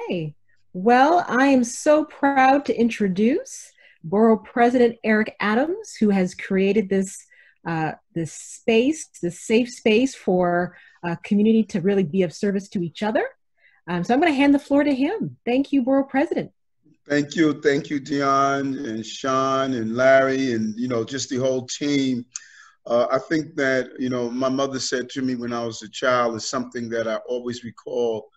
Okay. Well, I am so proud to introduce Borough President Eric Adams, who has created this space, this safe space for community to really be of service to each other. So I'm going to hand the floor to him. Thank you, Borough President. Thank you, Dionne and Sean and Larry and just the whole team. I think that my mother said to me when I was a child is something that I always recall.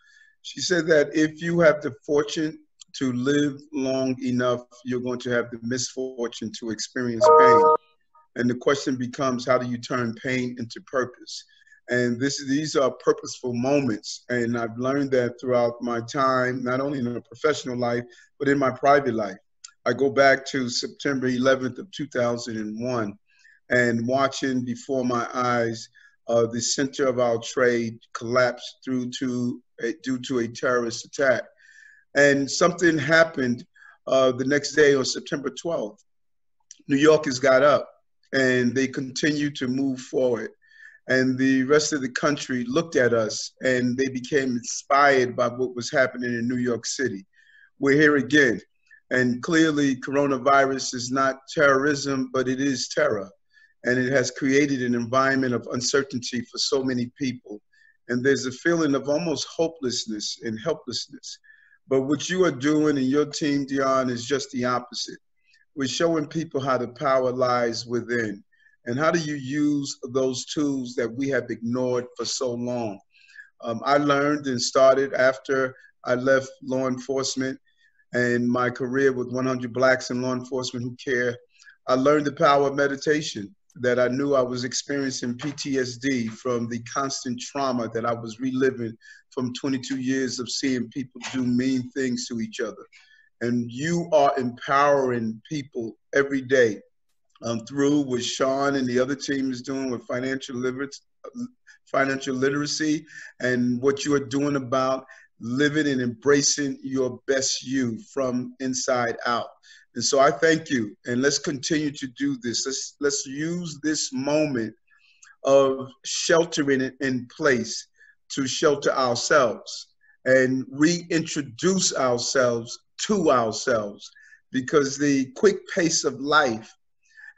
She said that if you have the fortune to live long enough, you're going to have the misfortune to experience pain. And the question becomes, how do you turn pain into purpose? And these are purposeful moments. And I've learned that throughout my time, not only in a professional life, but in my private life. I go back to September 11th of 2001 and watching before my eyes the center of our trade collapse due to a terrorist attack. And something happened the next day on September 12th. New Yorkers got up and they continued to move forward. And the rest of the country looked at us and they became inspired by what was happening in New York City. We're here again. And clearly coronavirus is not terrorism, but it is terror. And it has created an environment of uncertainty for so many people. And there's a feeling of almost hopelessness and helplessness. But what you are doing and your team, Dionne, is just the opposite. We're showing people how the power lies within. And how do you use those tools that we have ignored for so long? I learned and started after I left law enforcement and my career with 100 Blacks in Law Enforcement Who Care. I learned the power of meditation, that I knew I was experiencing PTSD from the constant trauma that I was reliving from 22 years of seeing people do mean things to each other. And you are empowering people every day through what Sean and the other team is doing with financial literacy and what you are doing about living and embracing your best you from inside out. And so I thank you, and let's continue to do this. Let's use this moment of sheltering it in place to shelter ourselves and reintroduce ourselves to ourselves, because the quick pace of life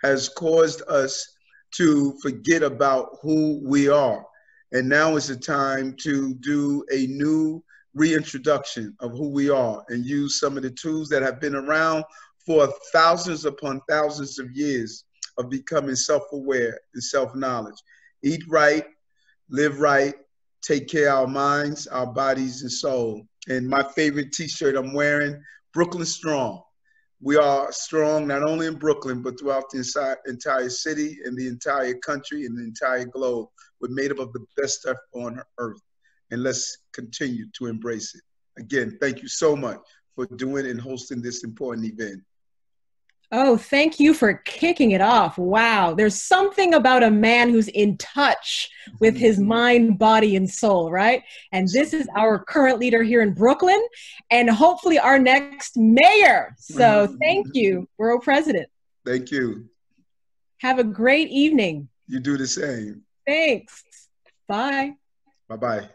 has caused us to forget about who we are. And now is the time to do a new reintroduction of who we are and use some of the tools that have been around for thousands upon thousands of years of becoming self-aware and self-knowledge. Eat right, live right, take care of our minds, our bodies, and soul. And my favorite t-shirt I'm wearing, Brooklyn Strong. We are strong not only in Brooklyn, but throughout the entire city and the entire country and the entire globe. We're made up of the best stuff on earth. And let's continue to embrace it. Again, thank you so much for doing and hosting this important event. Oh, thank you for kicking it off. Wow. There's something about a man who's in touch with his mind, body, and soul, right? And this is our current leader here in Brooklyn and hopefully our next mayor. So thank you, Borough President. Thank you. Have a great evening. You do the same. Thanks. Bye. Bye-bye.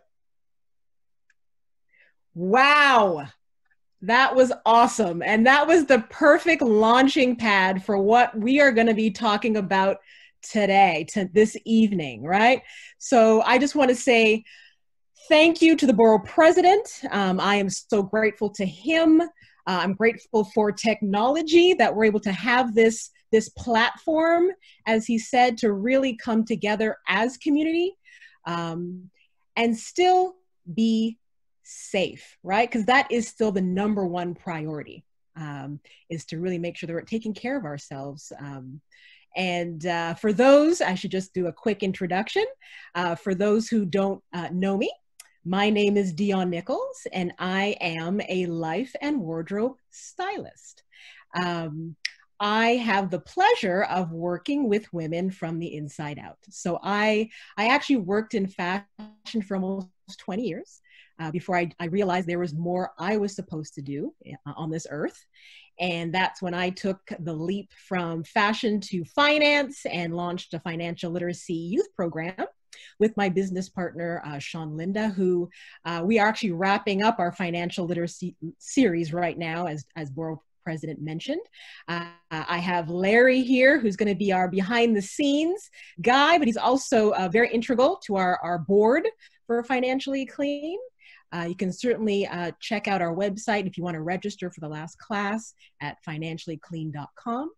Wow. That was awesome. And that was the perfect launching pad for what we are going to be talking about today, this evening, right? So I just want to say thank you to the Borough President. I am so grateful to him. I'm grateful for technology that we're able to have this platform, as he said, to really come together as community and still be safe, right? Because that is still the number one priority, is to really make sure that we're taking care of ourselves. For those, I should just do a quick introduction. For those who don't know me, my name is Dionne Nicholls, and I am a life and wardrobe stylist. I have the pleasure of working with women from the inside out. So I actually worked in fashion for almost 20 years. Before I realized there was more I was supposed to do on this earth. And that's when I took the leap from fashion to finance and launched a financial literacy youth program with my business partner, Sean Linda, who we are actually wrapping up our financial literacy series right now, as Borough President mentioned. I have Larry here, who's going to be our behind the scenes guy, but he's also very integral to our board for Financially Clean. You can certainly check out our website if you want to register for the last class at financiallyclean.com.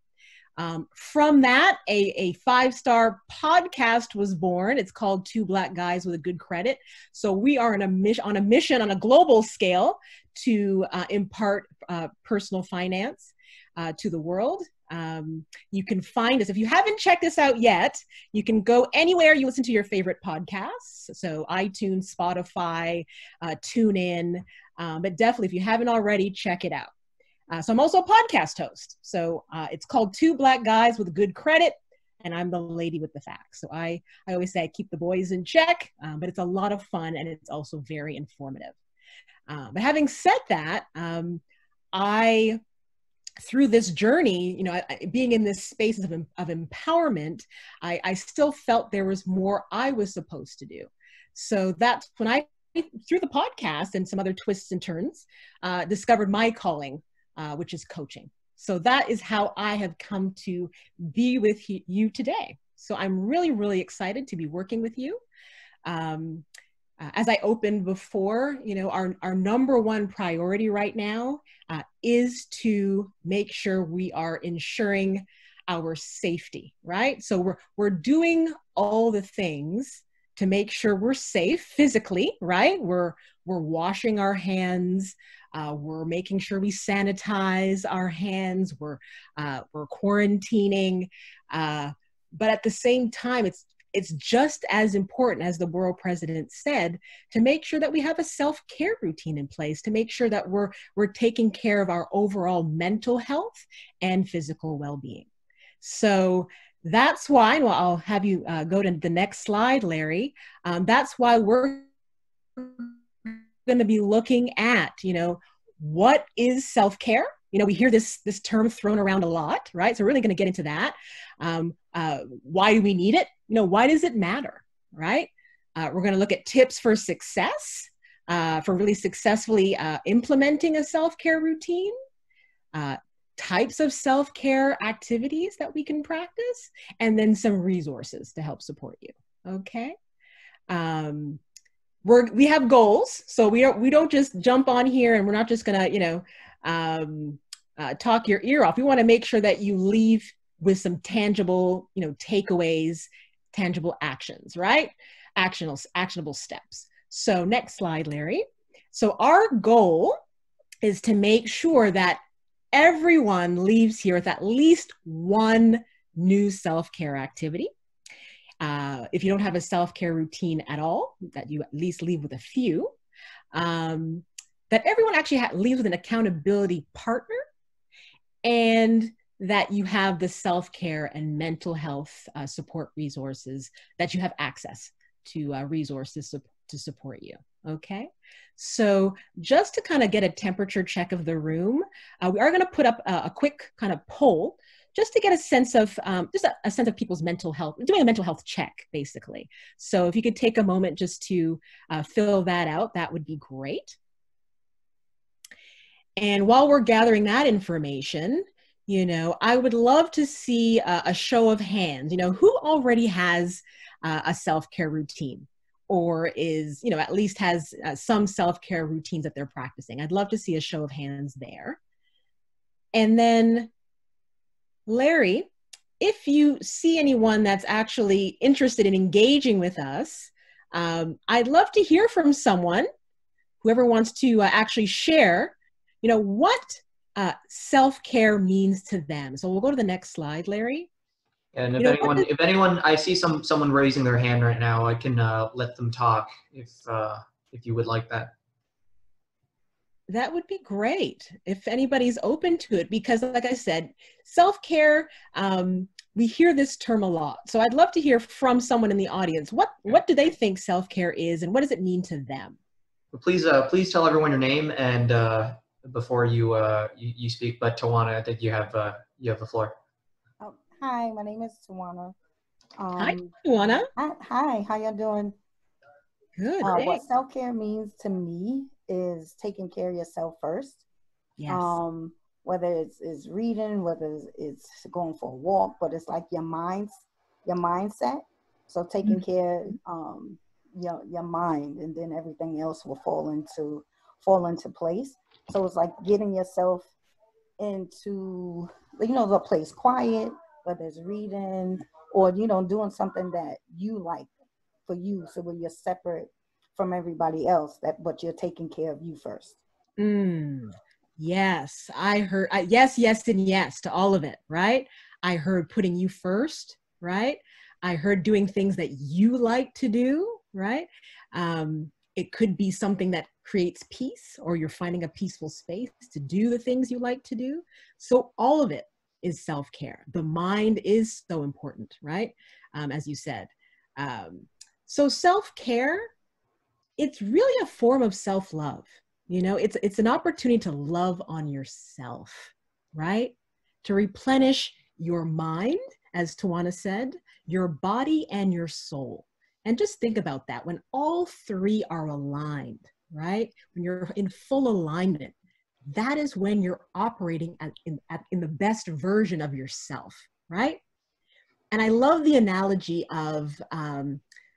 From that, a 5-star podcast was born. It's called Two Black Guys with a Good Credit. So we are on a mission on a global scale to impart personal finance to the world. You can find us. If you haven't checked us out yet, you can go anywhere you listen to your favorite podcasts. So iTunes, Spotify, TuneIn. But definitely, if you haven't already, check it out. So I'm also a podcast host. So it's called Two Black Guys with a Good Credit, and I'm the lady with the facts. So I always say I keep the boys in check, but it's a lot of fun and it's also very informative. But having said that, through this journey, being in this space of empowerment, I still felt there was more I was supposed to do. So that's when through the podcast and some other twists and turns, discovered my calling, which is coaching. So that is how I have come to be with you today. So I'm really, really excited to be working with you. As I opened before, our number one priority right now is to make sure we are ensuring our safety, right? So we're doing all the things to make sure we're safe physically, right? We're washing our hands. We're making sure we sanitize our hands. We're quarantining. But at the same time, it's just as important, as the Borough President said, to make sure that we have a self-care routine in place, to make sure that we're taking care of our overall mental health and physical well-being. So that's why, well, I'll have you go to the next slide, Larry. That's why we're going to be looking at, what is self-care? We hear this term thrown around a lot, right? So we're really going to get into that. Why do we need it? Why does it matter, right? We're going to look at tips for success, for really successfully implementing a self-care routine, types of self-care activities that we can practice, and then some resources to help support you, okay? We have goals, so we don't just jump on here and we're not just going to, talk your ear off. We want to make sure that you leave with some tangible, takeaways, tangible actions, right? Actionable steps. So next slide, Larry. So our goal is to make sure that everyone leaves here with at least one new self-care activity. If you don't have a self-care routine at all, that you at least leave with a few. That everyone actually leaves with an accountability partner, and that you have the self-care and mental health support resources, that you have access to resources to support you, okay? So just to kind of get a temperature check of the room, we are gonna put up a quick kind of poll just to get a sense of, a sense of people's mental health, doing a mental health check, basically. So if you could take a moment just to fill that out, that would be great. And while we're gathering that information, I would love to see a show of hands, who already has a self-care routine, or is, at least has some self-care routines that they're practicing. I'd love to see a show of hands there. And then, Larry, if you see anyone that's actually interested in engaging with us, I'd love to hear from someone, whoever wants to actually share, what self-care means to them. So we'll go to the next slide, Larry. And if anyone, I see someone raising their hand right now, I can let them talk if you would like that. That would be great if anybody's open to it, because like I said, self-care, we hear this term a lot. So I'd love to hear from someone in the audience. What do they think self-care is, and what does it mean to them? Please tell everyone your name and before you speak. But Tawana, I think you have the floor. Hi, my name is Tawana. Hi, Dionne. Hi, how y'all doing? Good, What thanks. self-care means to me is taking care of yourself first. Yes. Whether it's reading, whether it's going for a walk, but it's like your mindset. So taking care your mind, and then everything else will fall into place. So it's like getting yourself into the place quiet, whether it's reading or doing something that you like for you, so when you're separate from everybody else, but you're taking care of you first. Yes, I heard yes, yes, and yes to all of it, right? I heard putting you first, right? I heard doing things that you like to do, right? It could be something that creates peace, or you're finding a peaceful space to do the things you like to do. So all of it is self-care. The mind is so important, right? As you said. So self-care, it's really a form of self-love. It's an opportunity to love on yourself, right? To replenish your mind, as Tawana said, your body and your soul. And just think about that. When all three are aligned, right? When you're in full alignment, that is when you're operating in the best version of yourself, right? And I love the analogy of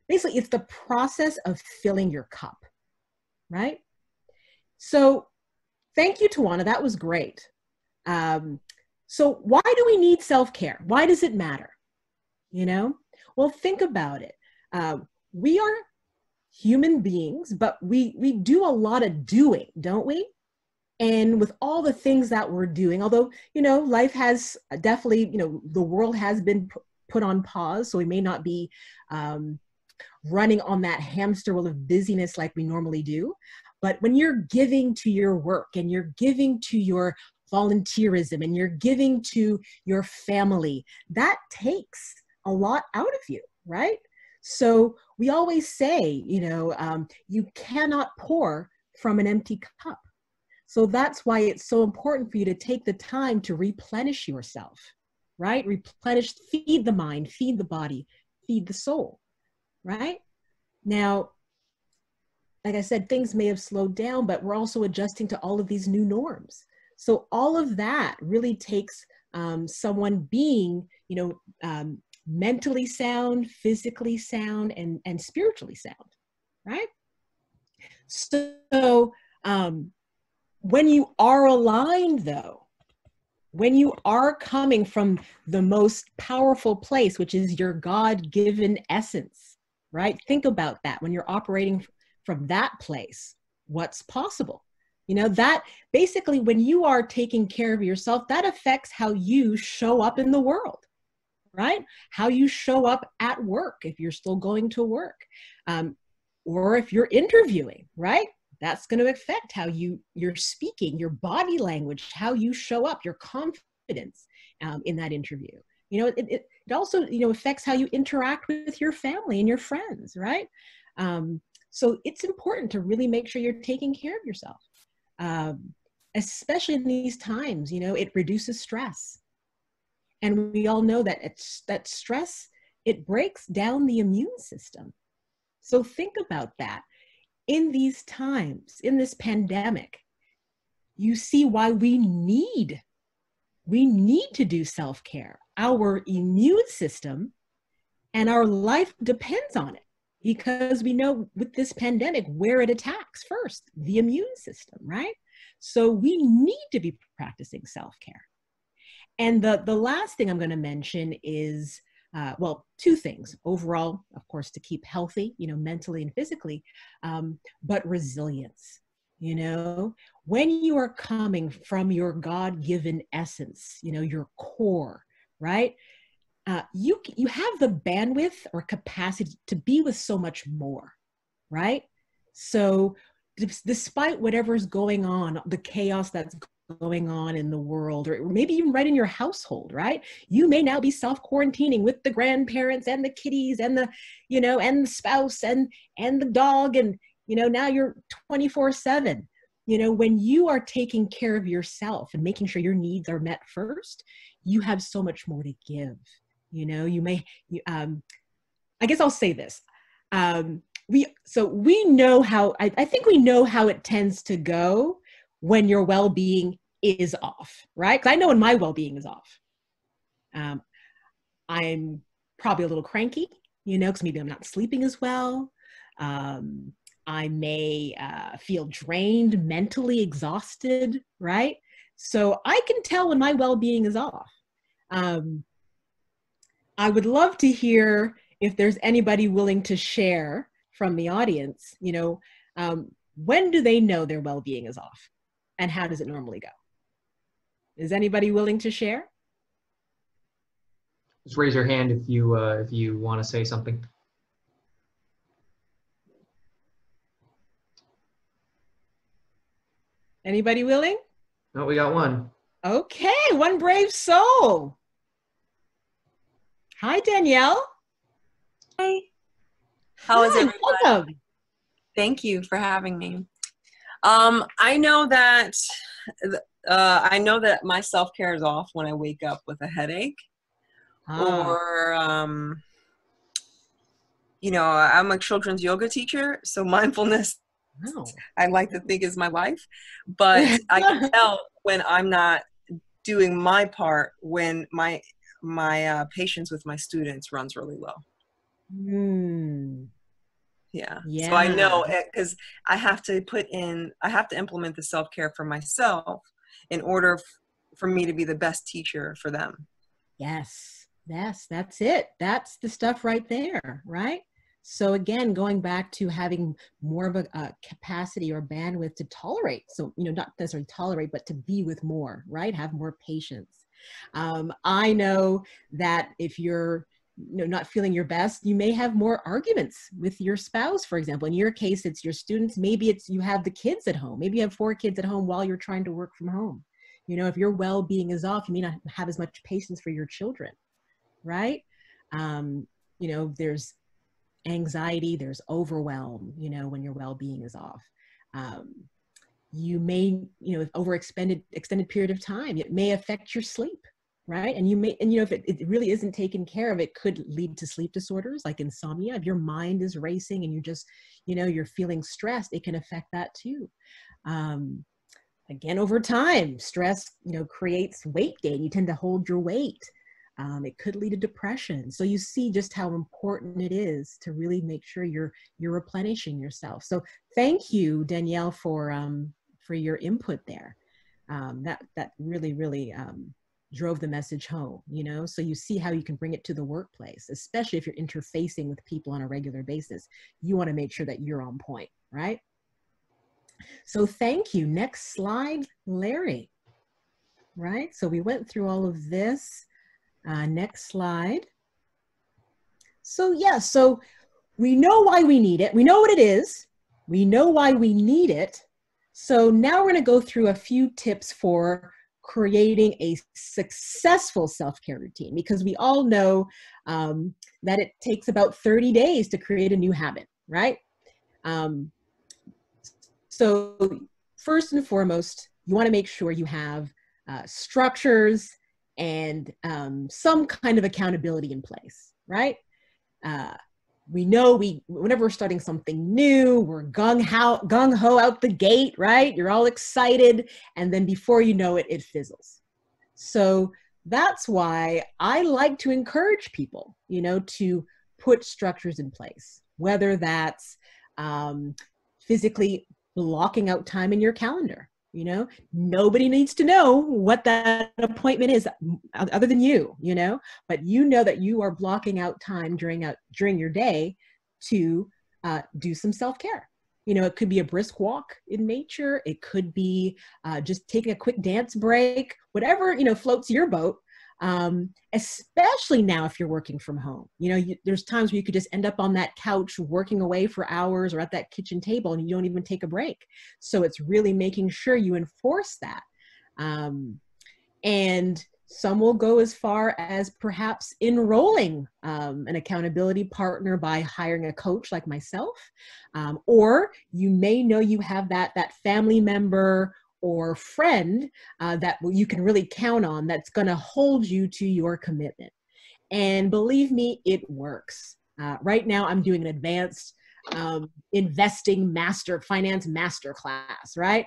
basically it's the process of filling your cup, right? So thank you, Tawana. That was great. So why do we need self-care? Why does it matter? Well, think about it. We are human beings, but we do a lot of doing, don't we? And with all the things that we're doing, although, life has definitely, the world has been put on pause, so we may not be running on that hamster wheel of busyness like we normally do. But when you're giving to your work, and you're giving to your volunteerism, and you're giving to your family, that takes a lot out of you, right? So we always say, you cannot pour from an empty cup. So that's why it's so important for you to take the time to replenish yourself, right? Replenish, feed the mind, feed the body, feed the soul, right? Now, like I said, things may have slowed down, but we're also adjusting to all of these new norms. So all of that really takes someone being, mentally sound, physically sound, and spiritually sound, right? So when you are aligned, though, when you are coming from the most powerful place, which is your God-given essence, right? Think about that. When you're operating from that place, what's possible? That basically, when you are taking care of yourself, that affects how you show up in the world, right? How you show up at work, if you're still going to work, or if you're interviewing, right? That's going to affect how you're speaking, your body language, how you show up, your confidence in that interview. It also, affects how you interact with your family and your friends, right? So it's important to really make sure you're taking care of yourself, especially in these times. It reduces stress. And we all know that that stress, it breaks down the immune system. So think about that. In these times, in this pandemic, you see why we need to do self-care. Our immune system and our life depends on it, because we know with this pandemic where it attacks first, the immune system, right? So we need to be practicing self-care. And the last thing I'm going to mention is, two things. Overall, of course, to keep healthy, mentally and physically, but resilience. When you are coming from your God-given essence, your core, right? You have the bandwidth or capacity to be with so much more, right? So despite whatever's going on, the chaos that's going on in the world, or maybe even right in your household, right? You may now be self-quarantining with the grandparents and the kitties and the, and the spouse and the dog. And, now you're 24/7. When you are taking care of yourself and making sure your needs are met first, you have so much more to give. You know, I guess I'll say this. We know how, I think we know how it tends to go when your well-being is off, right? Because I know when my well-being is off. I'm probably a little cranky, you know, because maybe I'm not sleeping as well. I may feel drained, mentally exhausted, right? So I can tell when my well-being is off. I would love to hear if there's anybody willing to share from the audience, you know, when do they know their well-being is off, and how does it normally go? Is anybody willing to share? Just raise your hand if you want to say something. Anybody willing? No, we got one. Okay, one brave soul. Hi, Danielle. Hi. How is everyone? Welcome. Thank you for having me. I know that my self-care is off when I wake up with a headache, or you know, I'm a children's yoga teacher, so mindfulness, I like to think, is my life. But I can tell when I'm not doing my part, when my patience with my students runs really low. Yeah. So I know, because I have to implement the self-care for myself in order for me to be the best teacher for them. Yes, that's it. That's the stuff right there, right? So again, going back to having more of a capacity or bandwidth to tolerate. So, you know, not necessarily tolerate, but to be with more, right? Have more patience. I know that if you're, you know, not feeling your best, you may have more arguments with your spouse, for example. In your case, it's your students. Maybe it's you have the kids at home. Maybe you have 4 kids at home while you're trying to work from home. You know, if your well-being is off, you may not have as much patience for your children, right? You know, there's anxiety, there's overwhelm, you know, when your well-being is off. You may, you know, over extended period of time, it may affect your sleep, right? And you know, if it really isn't taken care of, it could lead to sleep disorders like insomnia. If your mind is racing and you just, you know, you're feeling stressed, it can affect that too. Again, over time, stress, you know, creates weight gain. You tend to hold your weight. It could lead to depression. So you see just how important it is to really make sure you're replenishing yourself. So thank you, Danielle, for your input there. That really drove the message home, you know? So you see how you can bring it to the workplace, especially if you're interfacing with people on a regular basis. You want to make sure that you're on point, right? So thank you. Next slide, Larry. Right, so we went through all of this. Next slide. So yeah, so we know why we need it. We know what it is. We know why we need it. So now we're going to go through a few tips for creating a successful self-care routine, because we all know that it takes about 30 days to create a new habit, right? So first and foremost, you want to make sure you have structures and some kind of accountability in place, right? We know whenever we're starting something new, we're gung-ho out the gate, right? You're all excited, and then before you know it, it fizzles. So that's why I like to encourage people, you know, to put structures in place, whether that's physically blocking out time in your calendar. You know, nobody needs to know what that appointment is other than you know, but you know that you are blocking out time during your day to do some self-care. You know, it could be a brisk walk in nature. It could be just taking a quick dance break, whatever, you know, floats your boat. Especially now if you're working from home. You know, there's times where you could just end up on that couch working away for hours, or at that kitchen table, and you don't even take a break. So it's really making sure you enforce that. And some will go as far as perhaps enrolling an accountability partner by hiring a coach like myself. Or you may know you have that family member or friend that you can really count on that's going to hold you to your commitment. And believe me, it works. Right now, I'm doing an advanced investing finance master class, right?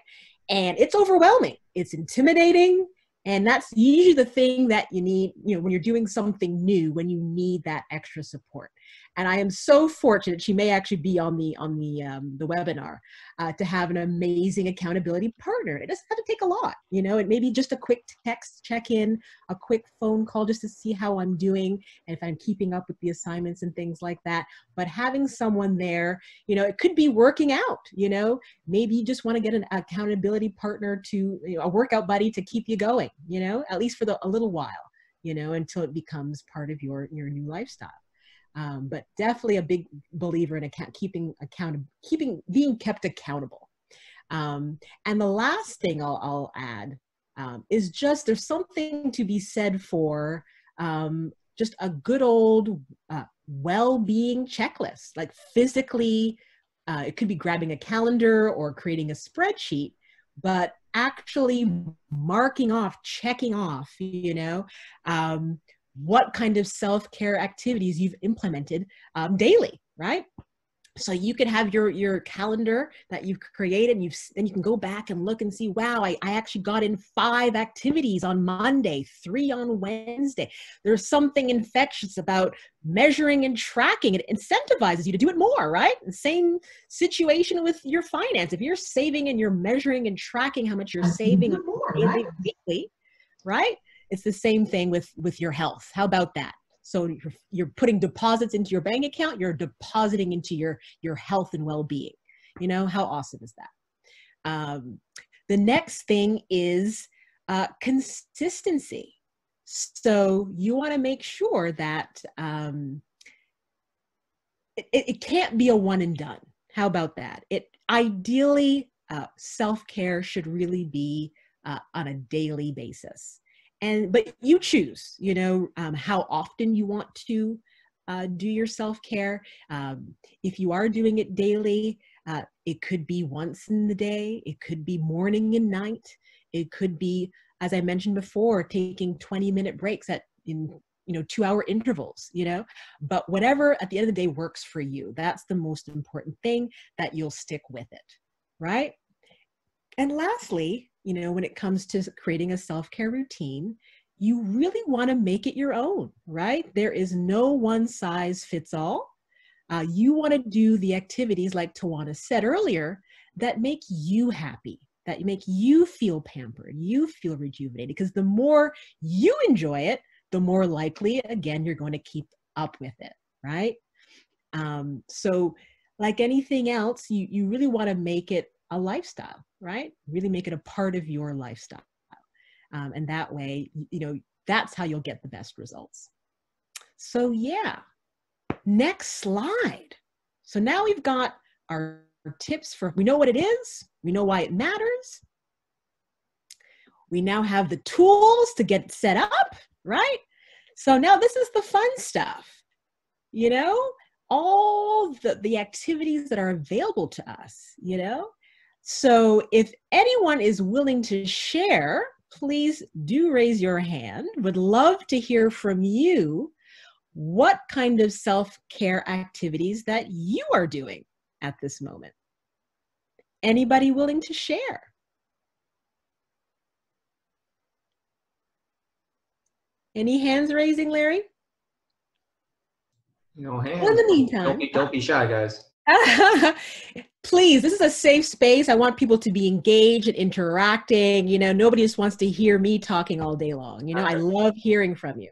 And it's overwhelming. It's intimidating. And that's usually the thing that you need, when you're doing something new, when you need that extra support. And I am so fortunate, she may actually be on the webinar, to have an amazing accountability partner. It doesn't have to take a lot, it may be just a quick text check-in, a quick phone call just to see how I'm doing and if I'm keeping up with the assignments and things like that. But having someone there, it could be working out, maybe you just want to get an accountability partner a workout buddy to keep you going, at least for a little while, until it becomes part of your new lifestyle. But definitely a big believer in being kept accountable. And the last thing I'll add is just there's something to be said for just a good old well-being checklist, like physically. It could be grabbing a calendar or creating a spreadsheet, but actually checking off, what kind of self-care activities you've implemented daily, right? So you could have your calendar that you've created, and then you can go back and look and see, wow, I actually got in 5 activities on Monday, 3 on Wednesday. There's something infectious about measuring and tracking. It incentivizes you to do it more, right? The same situation with your finance. If you're saving and you're measuring and tracking how much you're saving on daily, weekly, right? It's the same thing with your health. How about that? So you're putting deposits into your bank account, you're depositing into your health and well-being. How awesome is that? The next thing is consistency. So you want to make sure that it can't be a one and done. How about that? Ideally, self-care should really be on a daily basis. But you choose, how often you want to do your self-care. If you are doing it daily, it could be once in the day. It could be morning and night. It could be, as I mentioned before, taking 20-minute breaks in 2-hour intervals, but whatever at the end of the day works for you. That's the most important thing, that you'll stick with it, right? And lastly, when it comes to creating a self-care routine, you really want to make it your own, right? There is no one size fits all. You want to do the activities, like Tawana said earlier, that make you happy, that make you feel pampered, you feel rejuvenated, because the more you enjoy it, the more likely, again, you're going to keep up with it, right? So like anything else, you really want to make it a lifestyle, right? Really make it a part of your lifestyle. And that way, that's how you'll get the best results. So yeah, next slide. So now we've got our tips we know what it is, we know why it matters. We now have the tools to get set up, right? So now this is the fun stuff, all the activities that are available to us, So if anyone is willing to share, please do raise your hand. Would love to hear from you what kind of self-care activities that you are doing at this moment. Anybody willing to share? Any hands raising, Larry? No hands. In the meantime, Don't be shy, guys. Please, this is a safe space. I want people to be engaged and interacting. Nobody just wants to hear me talking all day long. I love hearing from you.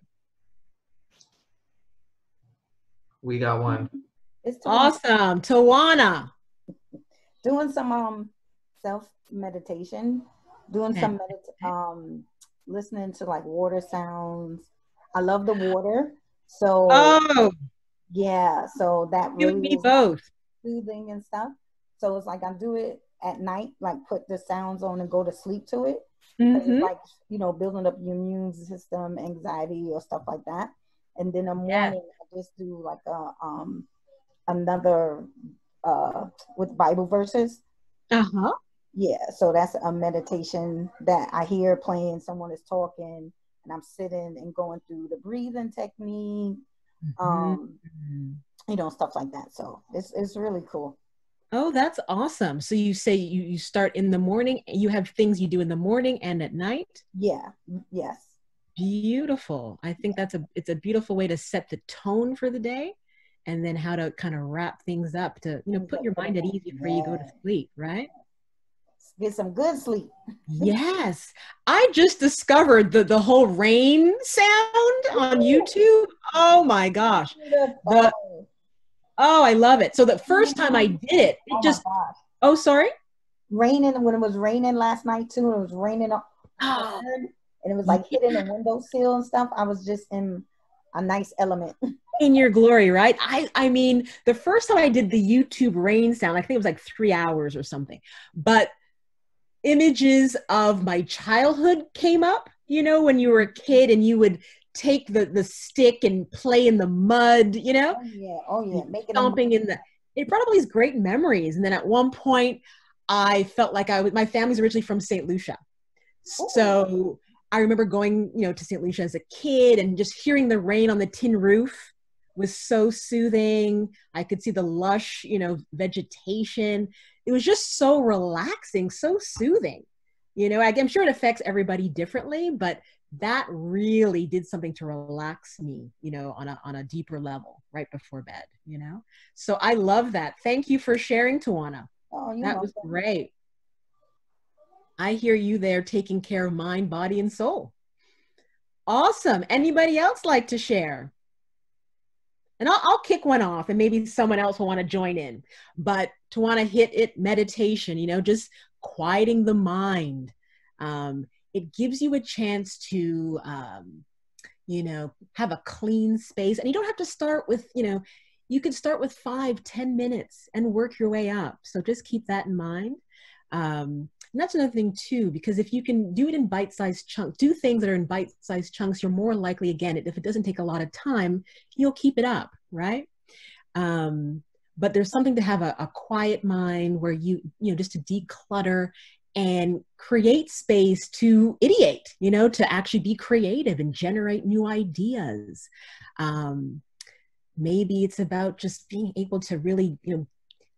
We got one. It's awesome. Tawana. Doing some self-meditation, doing some listening to like water sounds. I love the water. So yeah, so that really you and me both. Soothing and stuff. So it's like I do it at night, like put the sounds on and go to sleep to it. Mm-hmm. It's like, building up your immune system, anxiety or stuff like that. And then in the morning, I just do like another with Bible verses. Uh-huh. Yeah, so that's a meditation that I hear playing. Someone is talking, and I'm sitting and going through the breathing technique, you know, stuff like that. So it's really cool. Oh, that's awesome. So you say you start in the morning, you have things you do in the morning and at night? Yeah. Yes. Beautiful. I think it's a beautiful way to set the tone for the day, and then how to kind of wrap things up to, you know, put your mind at ease before you go to sleep, right? Get some good sleep. Yes. I just discovered the whole rain sound on YouTube. Oh my gosh. Oh, I love it. So the first time I did it, oh, sorry? Raining, when it was raining last night too, it was raining and it was like hitting the windowsill and stuff. I was just in a nice element. In your glory, right? I mean, the first time I did the YouTube rain sound, I think it was like 3 hours or something, but images of my childhood came up, you know, when you were a kid and you would take the stick and play in the mud, you know? Oh yeah. Making stomping in the, it brought up these great memories. And then at one point I felt like my family's originally from St. Lucia. So I remember going, you know, to St. Lucia as a kid and just hearing the rain on the tin roof was so soothing. I could see the lush, you know, vegetation. It was just so relaxing, so soothing. You know, I'm sure it affects everybody differently, but that really did something to relax me, you know, on a deeper level right before bed, you know? So I love that. Thank you for sharing, Tawana. That was great. I hear you there taking care of mind, body, and soul. Awesome. Anybody else like to share? And I'll kick one off and maybe someone else will want to join in. But Tawana hit it, meditation, you know, just quieting the mind. It gives you a chance to, you know, have a clean space. And you don't have to start with, you know, you can start with 5-10 minutes and work your way up. So just keep that in mind. And that's another thing too, because if you can do it in bite-sized chunks, do things that are in bite-sized chunks, you're more likely, again, if it doesn't take a lot of time, you'll keep it up, right? But there's something to have a quiet mind where you know, just to declutter and create space to ideate, you know, to actually be creative and generate new ideas. Maybe it's about just being able to really, you know,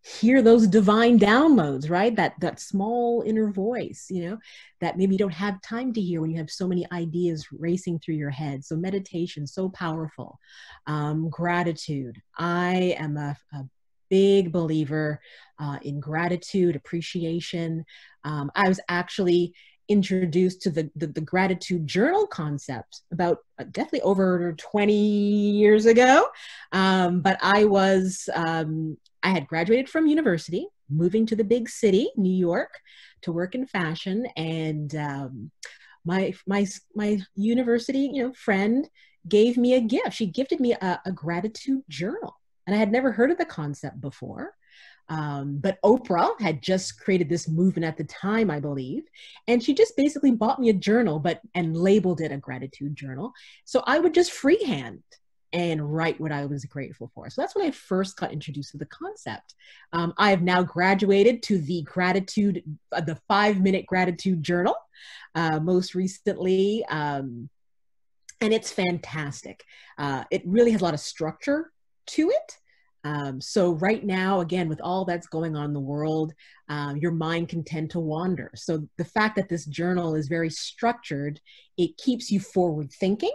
hear those divine downloads, right? That small inner voice, you know, that maybe you don't have time to hear when you have so many ideas racing through your head. So meditation, so powerful. Gratitude. I am a big believer in gratitude, appreciation. I was actually introduced to the gratitude journal concept about definitely over 20 years ago. But I had graduated from university, moving to the big city, New York, to work in fashion. And my university, you know, friend gave me a gift. She gifted me a gratitude journal. And I had never heard of the concept before. But Oprah had just created this movement at the time, I believe. And she just basically bought me a journal, and labeled it a gratitude journal. So I would just freehand and write what I was grateful for. So that's when I first got introduced to the concept. I have now graduated to the 5-minute gratitude journal, most recently. And it's fantastic. It really has a lot of structure to it. So right now, again, with all that's going on in the world, your mind can tend to wander. So the fact that this journal is very structured, it keeps you forward thinking,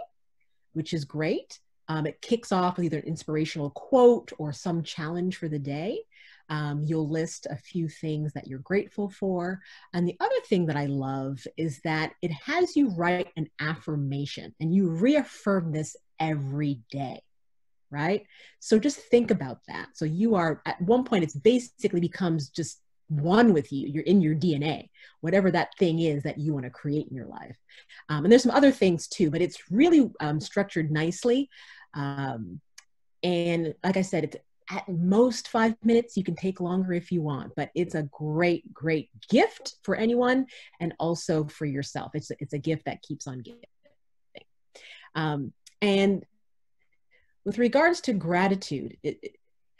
which is great. It kicks off with either an inspirational quote or some challenge for the day. You'll list a few things that you're grateful for. And the other thing that I love is that it has you write an affirmation and you reaffirm this every day, right? So just think about that. So you are, at one point, it's basically becomes just one with you. You're in your DNA, whatever that thing is that you want to create in your life. And there's some other things too, but it's really structured nicely. And like I said, it's at most 5 minutes. You can take longer if you want, but it's a great, great gift for anyone and also for yourself. It's a gift that keeps on giving. And with regards to gratitude,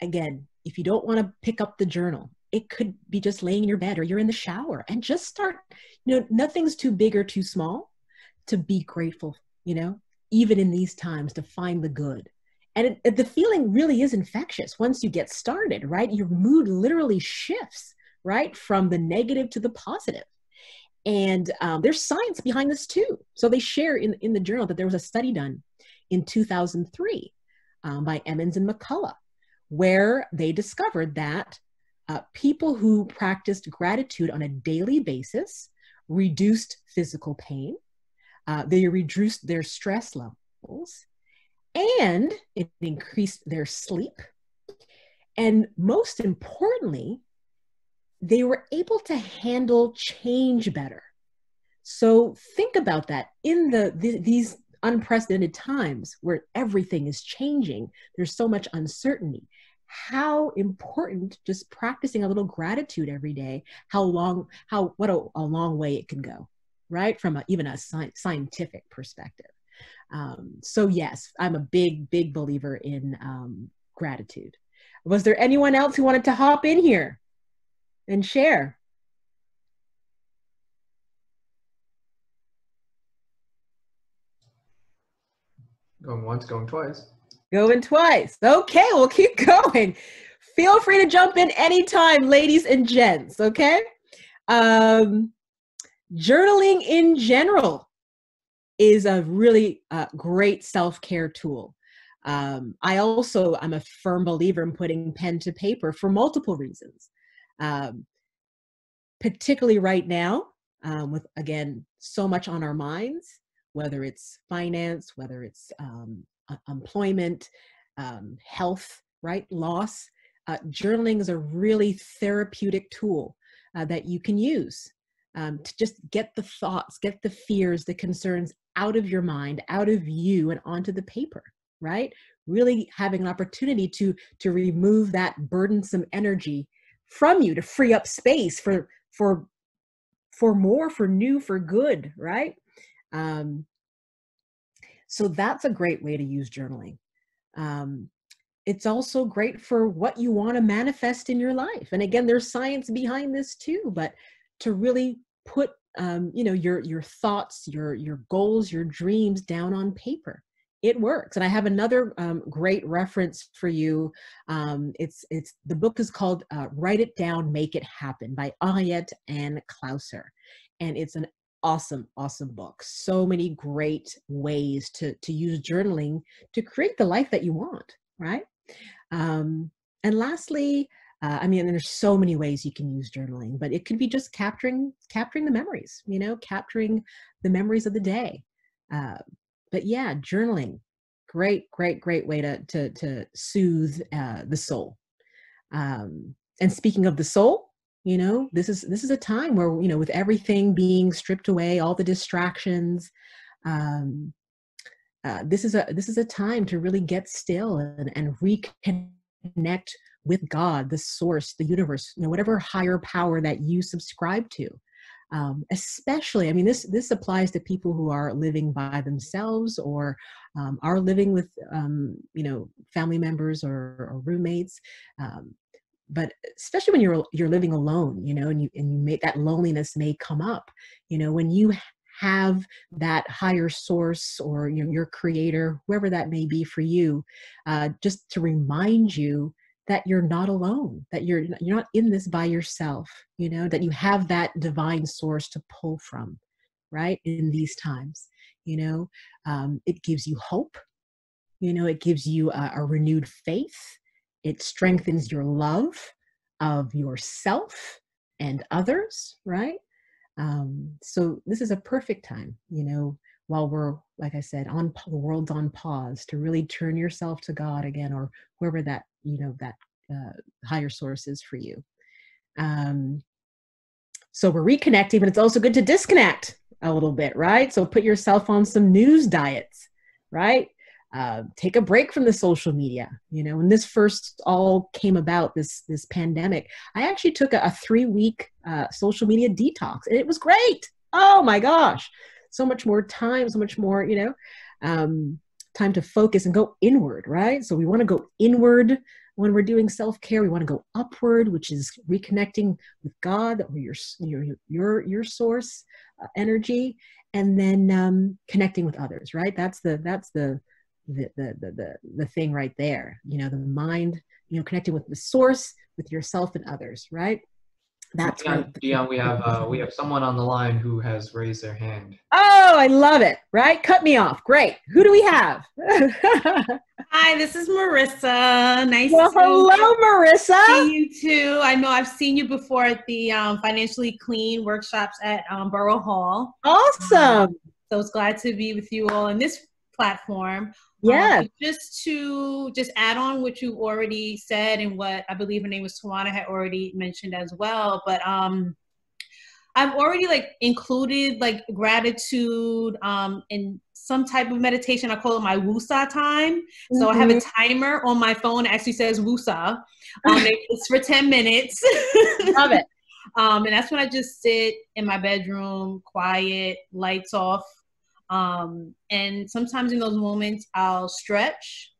again, if you don't want to pick up the journal, it could be just laying in your bed or you're in the shower and just start, you know, nothing's too big or too small to be grateful, even in these times, to find the good. And the feeling really is infectious once you get started, right? Your mood literally shifts, right? From the negative to the positive. And there's science behind this too. So they share in the journal that there was a study done in 2003 by Emmons and McCullough, where they discovered that people who practiced gratitude on a daily basis reduced physical pain, they reduced their stress levels, and it increased their sleep. And most importantly, they were able to handle change better. So think about that. In these unprecedented times where everything is changing, there's so much uncertainty. How important just practicing a little gratitude every day, what a long way it can go, right? From even a scientific perspective. So yes, I'm a big believer in gratitude. Was there anyone else who wanted to hop in here and share? Going once, going twice. Going twice. Okay, we'll keep going. Feel free to jump in anytime, ladies and gents, okay? Journaling in general is a really great self-care tool. I'm a firm believer in putting pen to paper for multiple reasons. Particularly right now, with, again, so much on our minds, whether it's finance, whether it's employment, health, right, loss. Journaling is a really therapeutic tool that you can use to just get the thoughts, get the fears, the concerns out of your mind, out of you, and onto the paper, right? Really having an opportunity to remove that burdensome energy from you, to free up space for more, for new, for good, right? So that's a great way to use journaling. It's also great for what you want to manifest in your life. And again, there's science behind this too, but to really put, your thoughts, your goals, your dreams down on paper, it works. And I have another great reference for you. The book is called Write It Down, Make It Happen by Henriette Ann Clouser. And it's an awesome book. So many great ways to use journaling to create the life that you want, right? And lastly, there's so many ways you can use journaling, but it could be just capturing the memories, capturing the memories of the day. But yeah, journaling, great way to soothe the soul. And speaking of the soul, this is a time where, with everything being stripped away, all the distractions, this is a time to really get still and reconnect with God, the source, the universe, whatever higher power that you subscribe to. Especially, this applies to people who are living by themselves or are living with, family members or roommates. But especially when you're living alone, and you may, that loneliness may come up, when you have that higher source or your creator, whoever that may be for you, just to remind you that you're not alone, that you're not in this by yourself, that you have that divine source to pull from, right? In these times, it gives you hope, it gives you a renewed faith. It strengthens your love of yourself and others, right? So this is a perfect time, while we're, like I said, the world's on pause, to really turn yourself to God again, or whoever that, that higher source is for you. So we're reconnecting, but it's also good to disconnect a little bit, right? So put yourself on some news diets, right? Take a break from the social media. When this first all came about, this pandemic, I actually took a 3-week social media detox, and it was great. Oh my gosh, so much more time, so much more, time to focus and go inward, right? So we want to go inward when we're doing self-care. We want to go upward, which is reconnecting with God, or your source energy. and then connecting with others, right? That's the thing right there. You know, the mind, you know, connecting with the source, with yourself and others, right? That's right. Dionne, we have someone on the line who has raised their hand. Oh, I love it. Right? Cut me off. Great. Who do we have? Hi, this is Marissa. Nice well, to hello, Marissa. see you too. I know I've seen you before at the Financially Clean workshops at Borough Hall. Awesome. So it's glad to be with you all on this platform. Yeah. Just to add on what you already said and what I believe her name was Tawana had already mentioned as well. But I've already like included like gratitude in some type of meditation. I call it my Wusa time. So I have a timer on my phone that actually says Wusa. It's for 10 minutes. Love it. And that's when I just sit in my bedroom, quiet, lights off. And sometimes in those moments I'll stretch.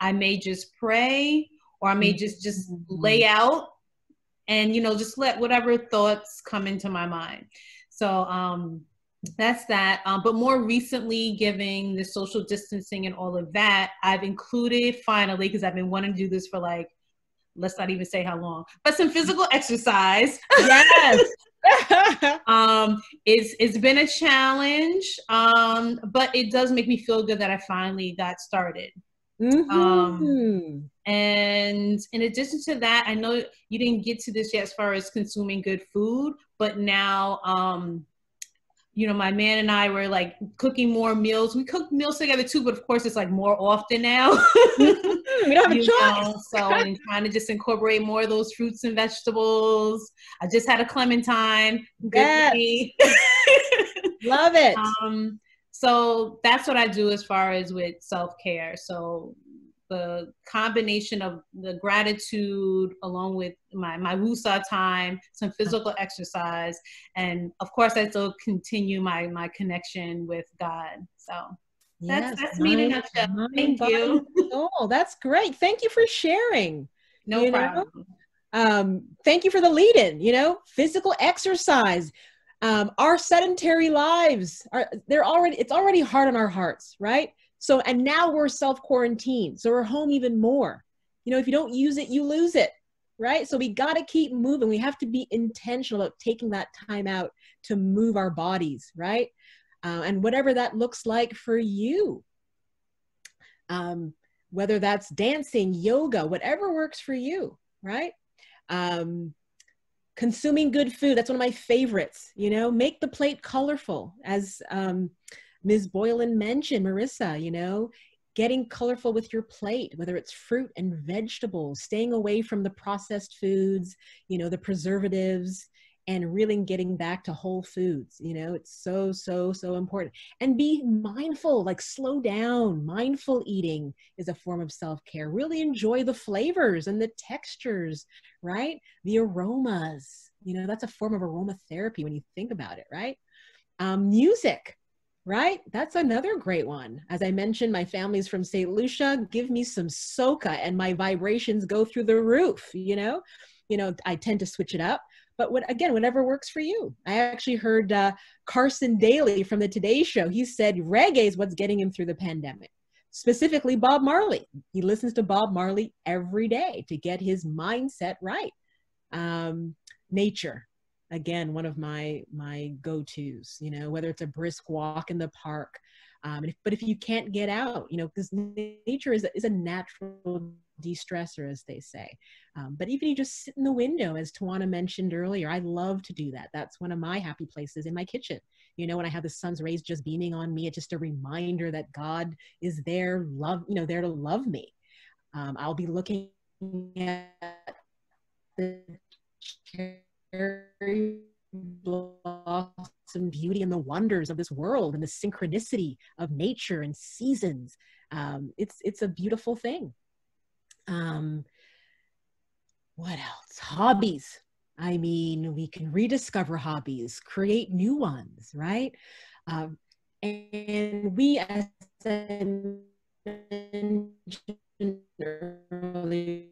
I may just pray, or I may just lay out and, you know, just let whatever thoughts come into my mind. So that's that. But more recently, giving the social distancing and all of that, I've included finally, because I've been wanting to do this for like, let's not even say how long, but some physical exercise. Yes. It's been a challenge, but it does make me feel good that I finally got started. And in addition to that, I know you didn't get to this yet as far as consuming good food, but now, you know, my man and I were like cooking more meals. We cook meals together too, but of course it's like more often now. We don't have a choice. So I'm trying to just incorporate more of those fruits and vegetables. I just had a clementine. Good for me. Love it. So that's what I do as far as with self-care. So the combination of the gratitude along with my Wusa time, some physical exercise, and of course I still continue my connection with God. So that's me in a nutshell. Thank you. Oh, that's great. Thank you for sharing. No problem. Thank you for the lead-in, you know, physical exercise. Our sedentary lives it's already hard on our hearts, right? So, and now we're self-quarantined, so we're home even more. You know, if you don't use it, you lose it, right? So we got to keep moving. We have to be intentional about taking that time out to move our bodies, right? And whatever that looks like for you, whether that's dancing, yoga, whatever works for you, right? Consuming good food, that's one of my favorites, you know, make the plate colorful, as Ms. Boylan mentioned, Marissa, you know, getting colorful with your plate, whether it's fruit and vegetables, staying away from the processed foods, you know, the preservatives, and really getting back to whole foods. You know, it's so, so, so important. And be mindful, like slow down. Mindful eating is a form of self-care. Really enjoy the flavors and the textures, right? The aromas, you know, that's a form of aromatherapy when you think about it, right? Music. Right? That's another great one. As I mentioned, my family's from St. Lucia. Give me some soca and my vibrations go through the roof, you know? I tend to switch it up, but whatever works for you. I actually heard Carson Daly from the Today Show. He said reggae is what's getting him through the pandemic. Specifically Bob Marley. He listens to Bob Marley every day to get his mindset right. Nature. Again, one of my go-tos, you know, whether it's a brisk walk in the park. But if you can't get out, you know, because nature is a natural de-stressor, as they say. But even you just sit in the window, as Tawana mentioned earlier, I love to do that. That's one of my happy places in my kitchen. You know, when I have the sun's rays just beaming on me, it's just a reminder that God is there, there to love me. I'll be looking at the cherry blossom beauty and the wonders of this world and the synchronicity of nature and seasons. It's a beautiful thing. What else? Hobbies. I mean, we can rediscover hobbies, create new ones, right? And we, as I mentioned earlier,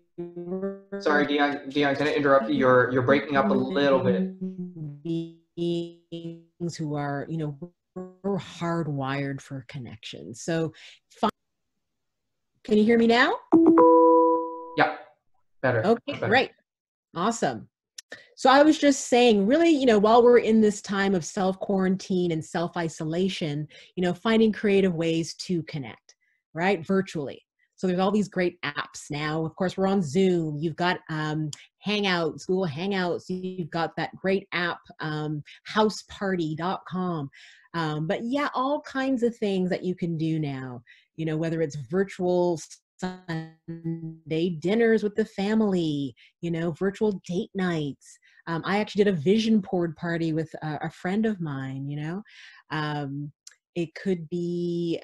sorry, Dionne, can I interrupt you? You're breaking up a little bit. Beings who are, you know, we're hardwired for connection. So can you hear me now? Yep. Better. Okay, better. great. Awesome. So I was just saying, really, you know, while we're in this time of self-quarantine and self-isolation, you know, finding creative ways to connect, right? Virtually. So there's all these great apps now. Of course, we're on Zoom. You've got Hangouts, Google Hangouts. You've got that great app, houseparty.com. But yeah, all kinds of things that you can do now, you know, whether it's virtual Sunday dinners with the family, you know, virtual date nights. I actually did a vision board party with a friend of mine, you know. It could be,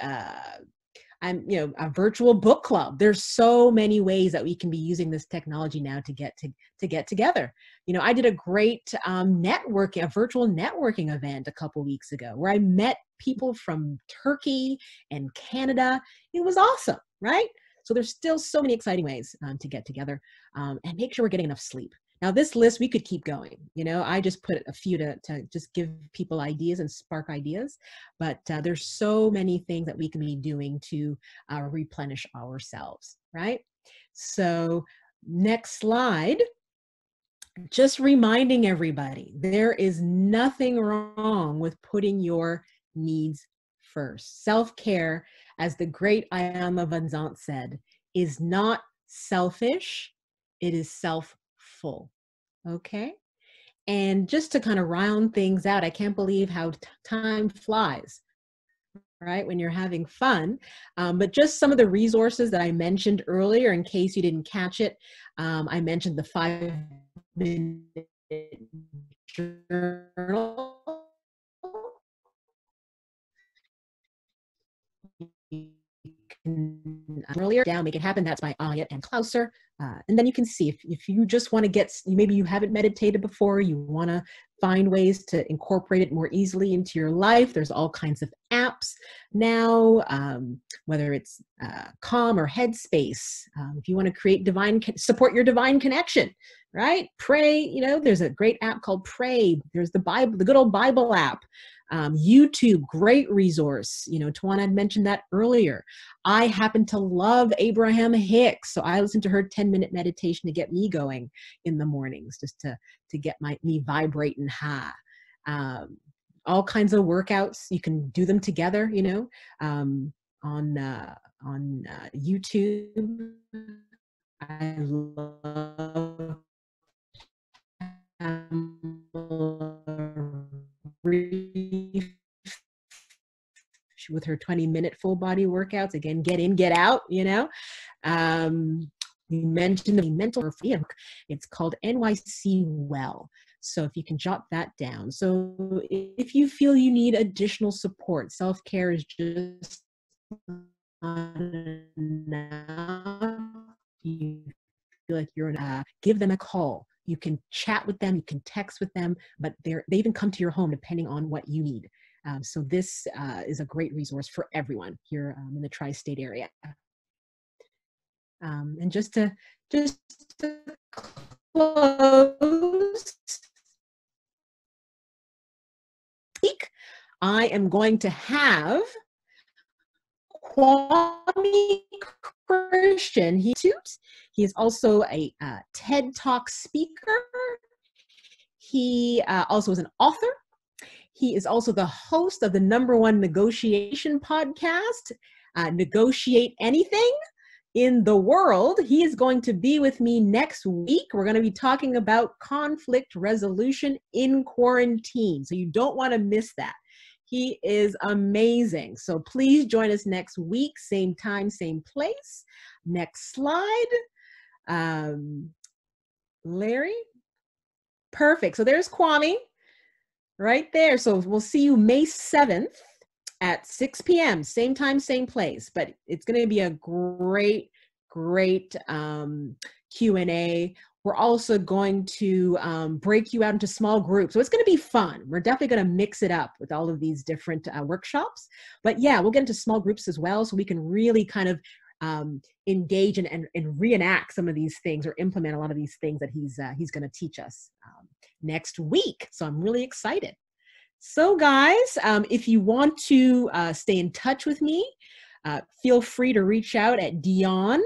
you know, a virtual book club. There's so many ways that we can be using this technology now to get together. You know, I did a great a virtual networking event a couple weeks ago where I met people from Turkey and Canada. It was awesome, right? So there's still so many exciting ways to get together and make sure we're getting enough sleep. Now this list, we could keep going. You know, I just put a few to just give people ideas and spark ideas, but there's so many things that we can be doing to replenish ourselves, right? So next slide, just reminding everybody, there is nothing wrong with putting your needs first. Self-care, as the great Ayama Van Zandt said, is not selfish, it is self-full, okay? And just to kind of round things out, I can't believe how time flies, right, when you're having fun. But just some of the resources that I mentioned earlier, in case you didn't catch it, I mentioned the 5-minute journal. Earlier down, make it happen. That's by Ayat and Klauser. And then you can see if you just want to get, maybe you haven't meditated before, you want to find ways to incorporate it more easily into your life. There's all kinds of apps now, whether it's Calm or Headspace. If you want to create support your divine connection, right? Pray, you know, there's a great app called Pray. There's the Bible, the good old Bible app. YouTube, great resource. You know, Tawana had mentioned that earlier. I happen to love Abraham Hicks, so I listen to her 10-minute meditation to get me going in the mornings, just to get me vibrating high. All kinds of workouts, you can do them together, you know, on YouTube. I love with her 20-minute full body workouts. Again, get in, get out, you know. You mentioned the mental freedom. It's called NYC Well. So if you can jot that down. So if you feel you need additional support, self-care is just not enough. You feel like you're give them a call. You can chat with them, you can text with them, but they even come to your home depending on what you need. So this is a great resource for everyone here in the tri-state area. And just to close, I am going to have Kwame Christian. He is also a TED Talk speaker. He also is an author. He is also the host of the #1 negotiation podcast, Negotiate Anything in the World. He is going to be with me next week. We're going to be talking about conflict resolution in quarantine. So you don't want to miss that. He is amazing. So please join us next week, same time, same place. Next slide. Larry? Perfect. So there's Kwame right there. So we'll see you May 7th at 6 p.m. Same time, same place. But it's going to be a great Q&A. We're also going to break you out into small groups. So it's going to be fun. We're definitely going to mix it up with all of these different workshops. But yeah, we'll get into small groups as well, so we can really kind of engage and reenact some of these things, or implement a lot of these things that he's going to teach us next week. So I'm really excited. So guys, if you want to stay in touch with me, feel free to reach out at Dionne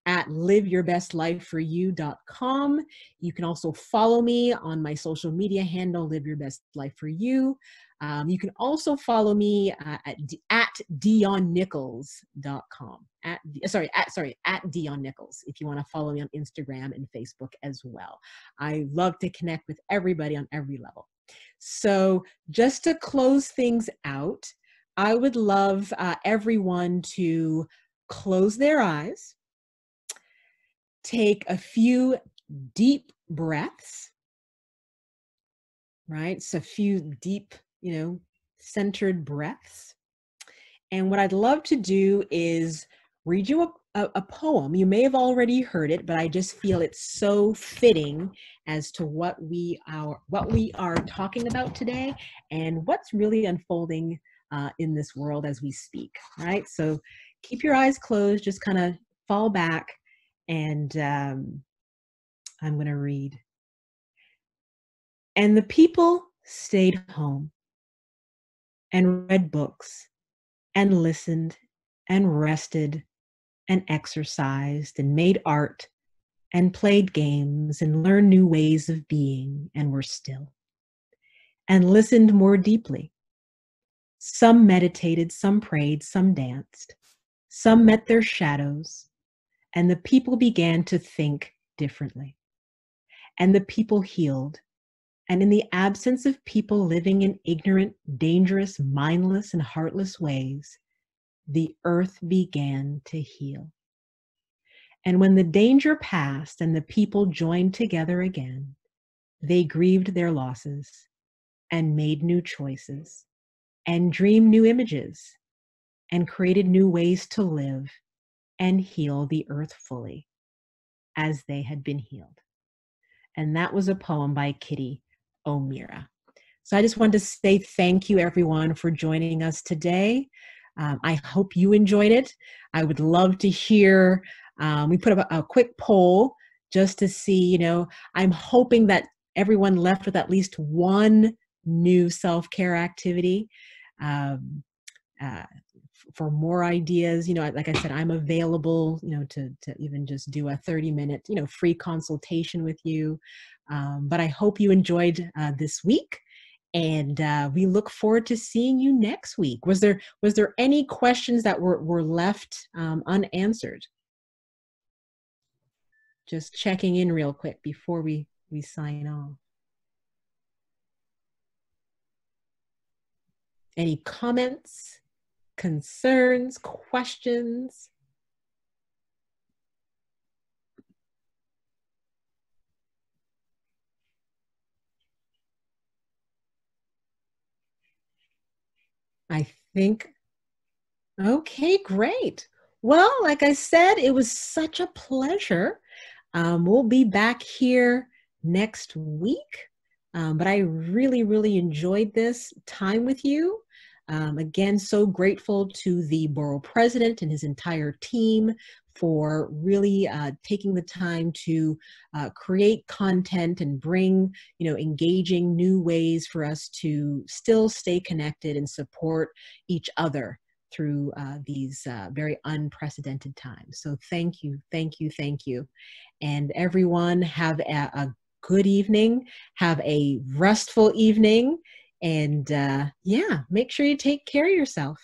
at liveyourbestlifeforyou.com. You can also follow me on my social media handle, Live Your Best Life For You. You can also follow me at DionneNichols.com. At Dionne Nicholls, if you want to follow me on Instagram and Facebook as well. I love to connect with everybody on every level. So just to close things out, I would love everyone to close their eyes, take a few deep breaths, right? So a few deep, centered breaths. And what I'd love to do is read you a poem. You may have already heard it, but I just feel it's so fitting as to what we are talking about today and what's really unfolding in this world as we speak, right? So keep your eyes closed, just kind of fall back, and I'm going to read. And the people stayed home and read books and listened and rested and exercised and made art and played games and learned new ways of being and were still and listened more deeply. Some meditated, some prayed, some danced, some met their shadows, and the people began to think differently. And the people healed. And in the absence of people living in ignorant, dangerous, mindless, and heartless ways, the earth began to heal. And when the danger passed and the people joined together again, they grieved their losses and made new choices and dreamed new images and created new ways to live and heal the earth fully as they had been healed. And that was a poem by Kitty O'Meara. So I just wanted to say thank you, everyone, for joining us today. I hope you enjoyed it. I would love to hear, we put up a quick poll just to see, I'm hoping that everyone left with at least one new self-care activity. For more ideas, like I said, I'm available, to even just do a 30-minute, free consultation with you. But I hope you enjoyed this week. And we look forward to seeing you next week. Was there any questions that were left unanswered? Just checking in real quick before we sign off. Any comments, concerns, questions? I think, okay, great. Well, like I said, it was such a pleasure. We'll be back here next week, but I really, really enjoyed this time with you. Again, so grateful to the borough president and his entire team for really taking the time to create content and bring, engaging new ways for us to still stay connected and support each other through these very unprecedented times. So thank you, thank you, thank you. And everyone have a good evening, have a restful evening, and yeah, make sure you take care of yourself.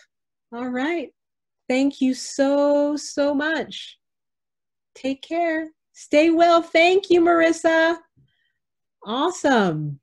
All right. Thank you so, so much. Take care. Stay well. Thank you, Marissa. Awesome.